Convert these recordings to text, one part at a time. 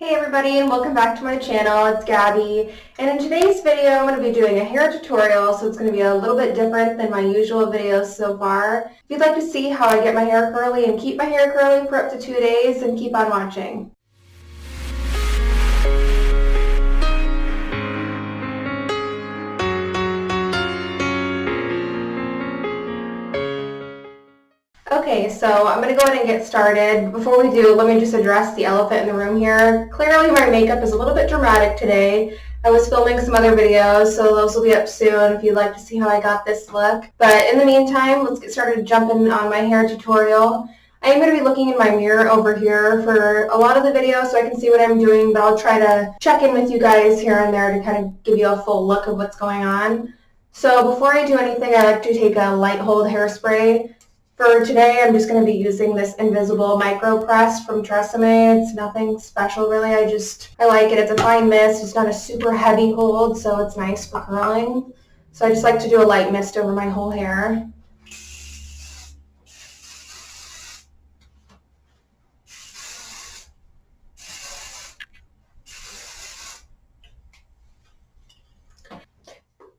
Hey everybody, and welcome back to my channel. It's Gabby, and in today's video I'm going to be doing a hair tutorial, so it's going to be a little bit different than my usual videos so far. If you'd like to see how I get my hair curly and keep my hair curly for up to 2 days, then keep on watching. Okay, so I'm going to go ahead and get started. Before we do, let me just address the elephant in the room here. Clearly my makeup is a little bit dramatic today. I was filming some other videos, so those will be up soon if you'd like to see how I got this look. But in the meantime, let's get started jumping on my hair tutorial. I am going to be looking in my mirror over here for a lot of the video so I can see what I'm doing, but I'll try to check in with you guys here and there to kind of give you a full look of what's going on. So before I do anything, I like to take a light hold hairspray. For today, I'm just going to be using this Invisible Micro Press from TRESemmé. It's nothing special really, I like it. It's a fine mist. It's not a super heavy hold, so it's nice for curling. So I just like to do a light mist over my whole hair.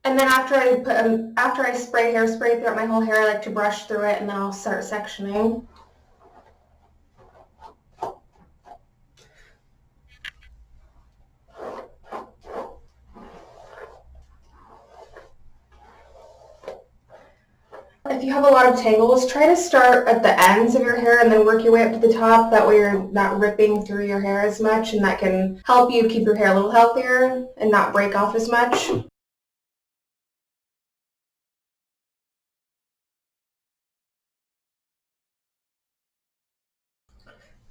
And then after I spray hairspray throughout my whole hair, I like to brush through it and then I'll start sectioning. If you have a lot of tangles, try to start at the ends of your hair and then work your way up to the top. That way you're not ripping through your hair as much, and that can help you keep your hair a little healthier and not break off as much.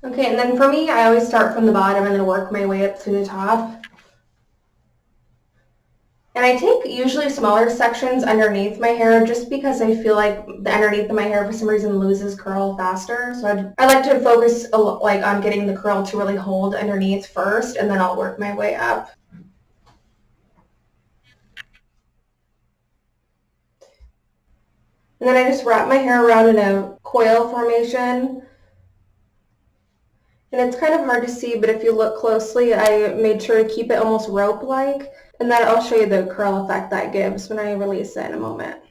Okay, and then for me, I always start from the bottom and then work my way up to the top. And I take usually smaller sections underneath my hair just because I feel like the underneath of my hair for some reason loses curl faster. So I like to focus on getting the curl to really hold underneath first, and then I'll work my way up. And then I just wrap my hair around in a coil formation. And it's kind of hard to see, but if you look closely, I made sure to keep it almost rope-like. And then I'll show you the curl effect that gives when I release it in a moment.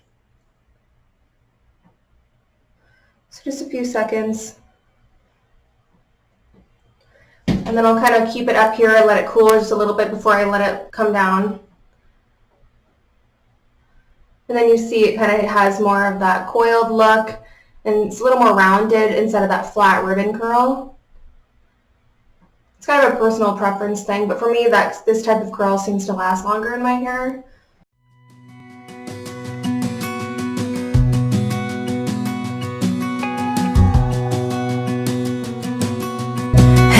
So just a few seconds. And then I'll kind of keep it up here and let it cool just a little bit before I let it come down. And then you see it kind of has more of that coiled look, and it's a little more rounded instead of that flat ribbon curl. It's kind of a personal preference thing, but for me, this type of curl seems to last longer in my hair.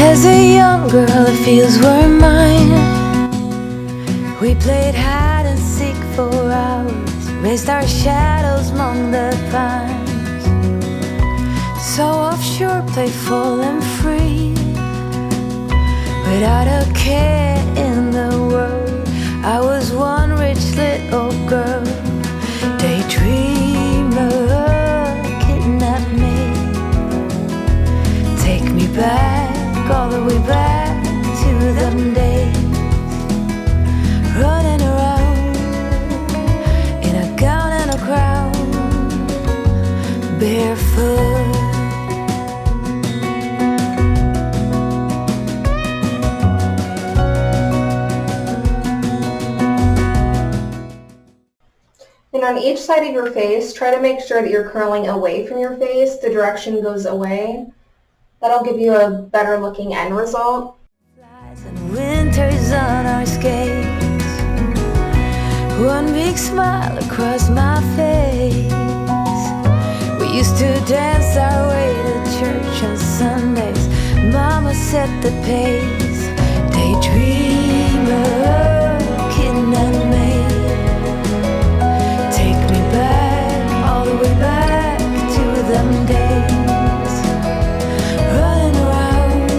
As a young girl, the fields were mine. We played hide and seek for hours, raised our shadows among the pines. So offshore, playful and free, without a care in the world. I was one rich little girl, daydreamer, kidnap me, take me back, all the way back to them days, running around in a gown and a crown, barefoot. And on each side of your face, try to make sure that you're curling away from your face. The direction goes away. That'll give you a better looking end result. And winter's on our skates, one big smile across my face. We used to dance our way to church on Sundays. Mama set the pace, daydreamer, kidnap me, take me back, all the way back to them days, running around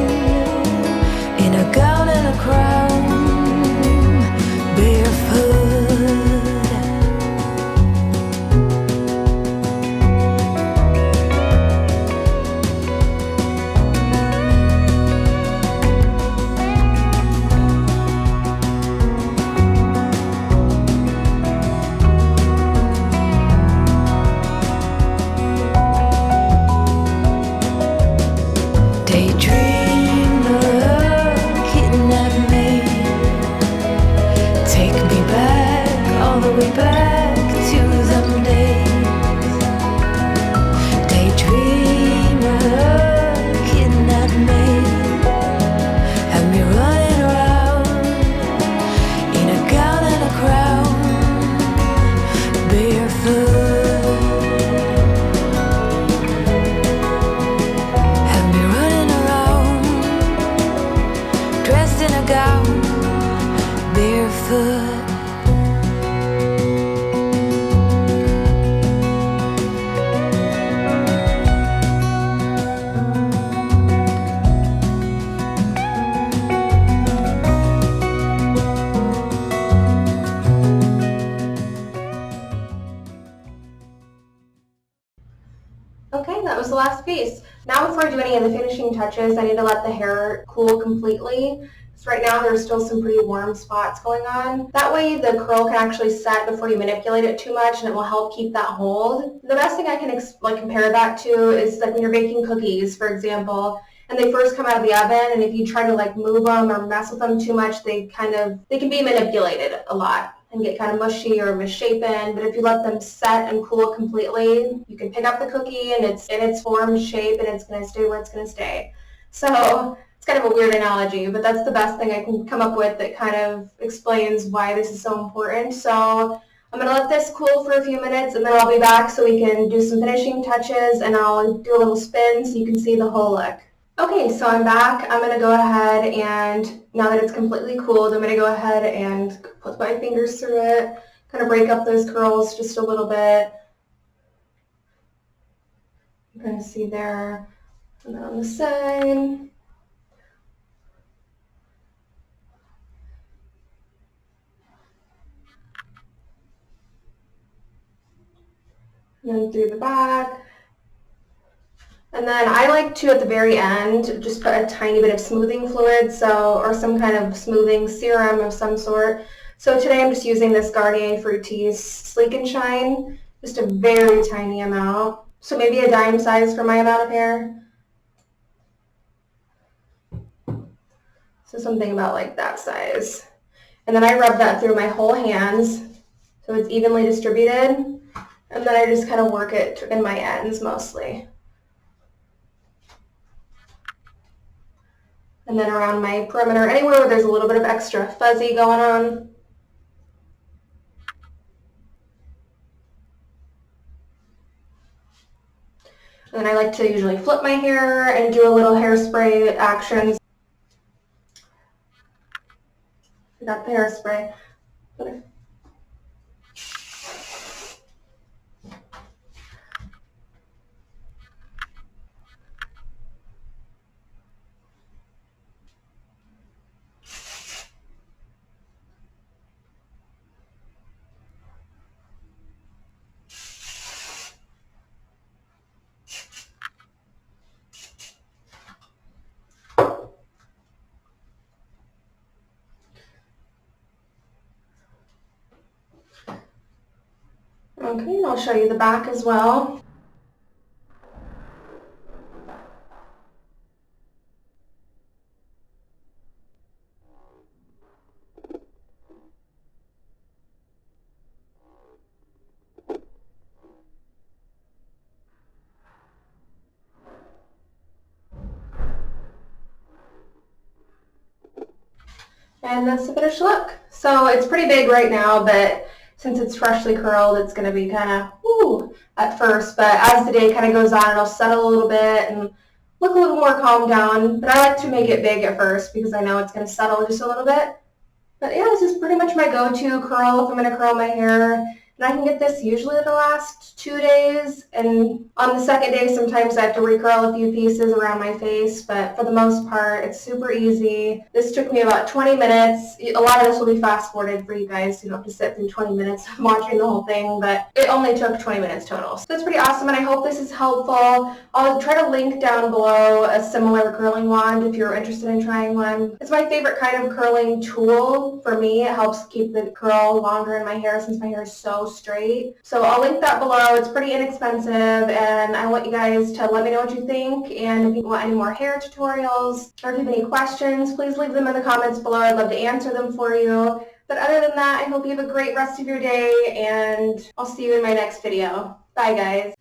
in a gown and a crown, barefoot. dressed in a gown, barefoot. Okay, that was the last piece. Now before I do any of the finishing touches, I need to let the hair cool completely. So right now there's still some pretty warm spots going on. That way the curl can actually set before you manipulate it too much, and it will help keep that hold. The best thing I can compare that to is like when you're baking cookies, for example, and they first come out of the oven, and if you try to move them or mess with them too much, they can be manipulated a lot and get kind of mushy or misshapen. But if you let them set and cool completely, you can pick up the cookie and it's in its formed shape and it's going to stay where it's going to stay. So it's kind of a weird analogy, but that's the best thing I can come up with that kind of explains why this is so important. So I'm going to let this cool for a few minutes, and then I'll be back so we can do some finishing touches, and I'll do a little spin so you can see the whole look. Okay, so I'm back. I'm going to go ahead and, now that it's completely cooled, I'm going to go ahead and put my fingers through it, kind of break up those curls just a little bit. You can see there, and then on the side. And then through the back. And then I like to, at the very end, just put a tiny bit of smoothing fluid, or some kind of smoothing serum of some sort. So today I'm just using this Garnier Fructis Sleek and Shine, just a very tiny amount. So maybe a dime size for my amount of hair. So something about like that size. And then I rub that through my whole hands so it's evenly distributed. And then I just kind of work it in my ends mostly. And then around my perimeter, anywhere where there's a little bit of extra fuzzy going on. And then I like to usually flip my hair and do a little hairspray action. I got the hairspray. Okay, and I'll show you the back as well. And that's the finished look. So it's pretty big right now, but since it's freshly curled, it's going to be kind of woo at first. But as the day kind of goes on, it'll settle a little bit and look a little more calmed down. But I like to make it big at first because I know it's going to settle just a little bit. But yeah, this is pretty much my go-to curl if I'm going to curl my hair. And I can get this usually the last 2 days, and on the second day sometimes I have to recurl a few pieces around my face, but for the most part it's super easy. This took me about 20 minutes. A lot of this will be fast forwarded for you guys, so you don't have to sit through 20 minutes watching the whole thing, but it only took 20 minutes total. So that's pretty awesome, and I hope this is helpful. I'll try to link down below a similar curling wand if you're interested in trying one. It's my favorite kind of curling tool for me. It helps keep the curl longer in my hair since my hair is so straight. So I'll link that below. It's pretty inexpensive, and I want you guys to let me know what you think, and if you want any more hair tutorials or if you have any questions, please leave them in the comments below. I'd love to answer them for you. But other than that, I hope you have a great rest of your day, and I'll see you in my next video. Bye guys.